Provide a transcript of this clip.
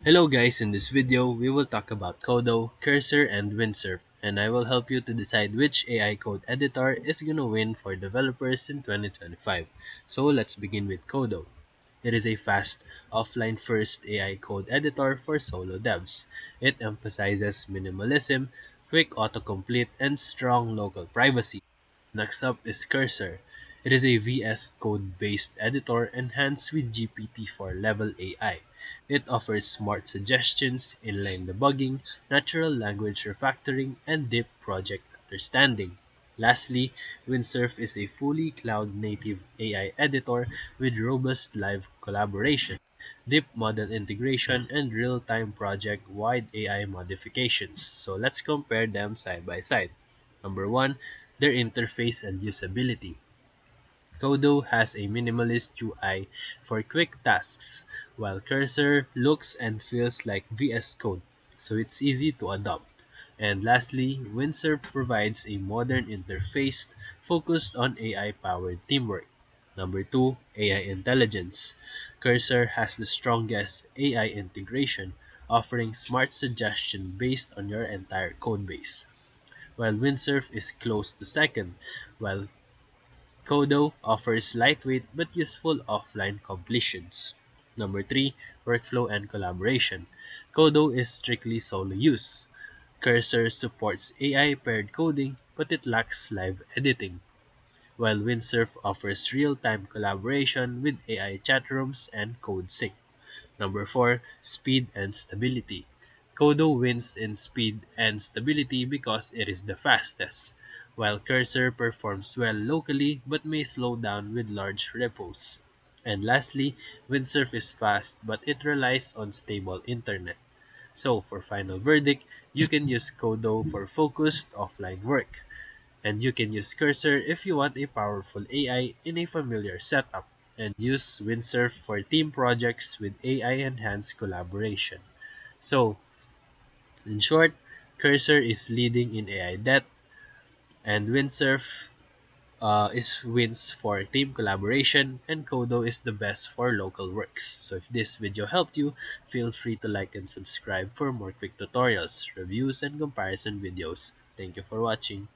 Hello guys, in this video we will talk about Kodo, Cursor, and Windsurf, and I will help you to decide which AI code editor is gonna win for developers in 2025. So let's begin with Kodo. It is a fast, offline-first AI code editor for solo devs. It emphasizes minimalism, quick autocomplete, and strong local privacy. Next up is Cursor. It is a VS Code-based editor enhanced with GPT-4 level AI. It offers smart suggestions, inline debugging, natural language refactoring, and deep project understanding. Lastly, Windsurf is a fully cloud-native AI editor with robust live collaboration, deep model integration, and real-time project-wide AI modifications. So let's compare them side by side. Number one, their interface and usability. Kodo has a minimalist UI for quick tasks, while Cursor looks and feels like VS Code, so it's easy to adopt. And lastly, Windsurf provides a modern interface focused on AI-powered teamwork. Number 2, AI intelligence. Cursor has the strongest AI integration, offering smart suggestion based on your entire codebase, while Windsurf is close to second, while Kodo offers lightweight but useful offline completions. Number 3, workflow and collaboration. Kodo is strictly solo use. Cursor supports AI paired coding, but it lacks live editing, while Windsurf offers real-time collaboration with AI chat rooms and code sync. Number 4, speed and stability. Kodo wins in speed and stability because it is the fastest, while Cursor performs well locally but may slow down with large repos. And lastly, Windsurf is fast but it relies on stable internet. So for final verdict, you can use Kodo for focused offline work, and you can use Cursor if you want a powerful AI in a familiar setup, and use Windsurf for team projects with AI-enhanced collaboration. So, in short, Cursor is leading in AI depth, and Windsurf is wins for team collaboration, and Kodo is the best for local works. So if this video helped you, feel free to like and subscribe for more quick tutorials, reviews, and comparison videos. Thank you for watching.